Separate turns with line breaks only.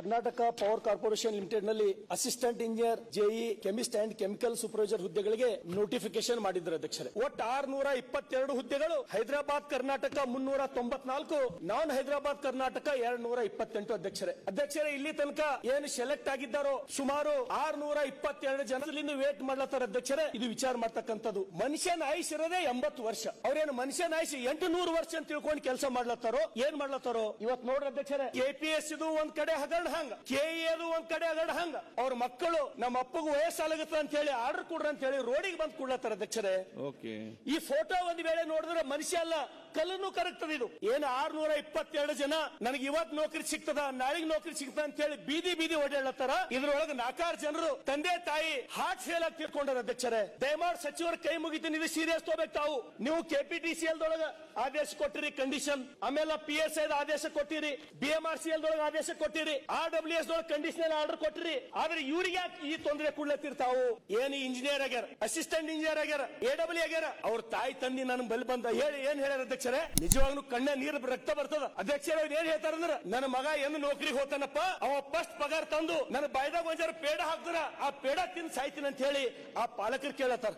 Karnataka power corporation limited ನಲ್ಲಿ assistant engineer, JE, chemist and chemical supervisor ಹುದ್ದೆಗಳಿಗೆ notification ಮಾಡಿದ್ರು ಅಧ್ಯಕ್ಷರೇ. ಒಟ್ಟು 622 ಹುದ್ದೆಗಳು. ಹೈದರಾಬಾದ್ ಕರ್ನಾಟಕ 394, ನಾನ್ ಹೈದರಾಬಾದ್ ಕರ್ನಾಟಕ 228 ಅಧ್ಯಕ್ಷರೇ. ಇಲ್ಲಿ ತನಕ ಏನು ಸೆಲೆಕ್ಟ್ ಆಗಿದ್ದಾರೋ ಸುಮಾರು 622 ಜನರಿಂದ ವೇಟ್ ಮಾಡ್ಲತ್ತಾರ ಅಧ್ಯಕ್ಷರೇ. ಇದು ವಿಚಾರ ಮಾಡ್ತಕ್ಕಂಥದ್ದು. ಮನುಷ್ಯನ ಆಯುಷ್ ಇರೋದೇ 80 ವರ್ಷ. ಅವ್ರೇನು ಮನುಷ್ಯನ ಆಯುಷ್ 800 ವರ್ಷ ಅಂತ ತಿಳ್ಕೊಂಡು ಕೆಲಸ ಮಾಡ್ಲತ್ತಾರೋ ಏನ್ ಮಾಡ್ಲತ್ತಾರೋ ಇವತ್ತು ನೋಡ್ರಿ ಅಧ್ಯಕ್ಷರೇ. ಕೆಪಿಎಸ್ ಇದು ಒಂದ್ ಕಡೆ ಹಗರಣ ಹಂಗ, ಕೆಇಎದು ಒಂದ್ ಕಡೆ ಹಗರಣ ಹಂಗ. ಅವ್ರ ಮಕ್ಕಳು ನಮ್ಮ ಅಪ್ಪಗೂ ವಯಸ್ಸಾಗತ್ತ ಅಂತ ಹೇಳಿ ಆರ್ಡರ್ ಕೊಡ್ರ ಅಂತ ಹೇಳಿ ರೋಡಿಗೆ ಬಂದ್ ಕೊಡ್ಲತ್ತಾರ ಅಧ್ಯಕ್ಷರೇ. ಈ ಫೋಟೋ ಒಂದ್ ವೇಳೆ ನೋಡಿದ್ರೆ ಮನುಷ್ಯ ಅಲ್ಲ, ಕಲ್ಲನ್ನು ಕರಗ್ತದೆ. ಇದು ಏನು 622 ಜನ ನನಗೆ ಇವತ್ತು ನೌಕರಿ ಸಿಗ್ತದ, ನಾಳೆಗೆ ನೌಕರಿ ಸಿಗ್ತದ ಅಂತ ಹೇಳಿ ಬೀದಿ ಬೀದಿ ಓಡಾಡ್ಲತ್ತಾರ. ಇದ್ರೊಳಗೆ 4 ಜನರು ತಂದೆ ತಾಯಿ ಹಾರ್ಟ್ ಫೇಲ್ ಆಗಿ ತಿಳ್ಕೊಂಡಾರ ಅಧ್ಯಕ್ಷರೇ. ದಯಮಾಡಿ ಸಚಿವರ ಕೈ ಮುಗಿತೀನಿ, ಇದು ಸೀರಿಯಸ್ ತಗೋಬೇಕು ತಾವು. ನೀವು ಕೆಪಿಟಿಸಿಎಲ್ ದೊಳಗ ಆದೇಶ ಕೊಟ್ಟಿರಿ ಕಂಡೀಷನ್, ಆಮೇಲೆ PSI ಆದೇಶ ಕೊಟ್ಟಿರಿ, BMRCL ದೊಳಗೆ ಆದೇಶ ಕೊಟ್ಟಿರಿ, RWS ದೊಳಗೆ ಕಂಡೀಷನಲ್ ಆರ್ಡರ್ ಕೊಟ್ಟಿರಿ. ಆದ್ರೆ ಇವ್ರಿಗೆ ಯಾಕೆ ಈ ತೊಂದರೆ ಕೊಡ್ಲತ್ತಿರ್ತಾವು? ಏನು ಇಂಜಿನಿಯರ್ ಆಗ್ಯಾರ, ಅಸಿಸ್ಟೆಂಟ್ ಇಂಜಿನಿಯರ್ ಆಗ್ಯಾರ, AW ಆಗ್ಯಾರ. ಅವ್ರ ತಾಯಿ ತಂದಿ ನನ್ ಬಲ್ಲಿ ಬಂದ ಹೇಳಿ ಏನ್ ಹೇಳ್ಯಾರ ಅಧ್ಯಕ್ಷರೇ? ನಿಜವಾಗ್ಲೂ ಕಣ್ಣ ನೀರು ರಕ್ತ ಬರ್ತದ ಅಧ್ಯಕ್ಷರೇ. ಅವ್ರು ಏನ್ ಹೇಳ್ತಾರಂದ್ರ, ನನ್ನ ಮಗ ಎಂದು ನೌಕರಿಗೆ ಹೋತಾನಪ್ಪ, ಅವ ಫಸ್ಟ್ ಪಗಾರ ತಂದು ನನ್ನ ಬಾಯ್ದಾಗ ಒಂಜಾರ ಪೇಡ ಹಾಕ್ತಾರ, ಆ ಪೇಡ ತಿಂದು ಸಾಯ್ತೀನಿ ಅಂತ ಹೇಳಿ ಆ ಪಾಲಕರು ಕೇಳತ್ತಾರ.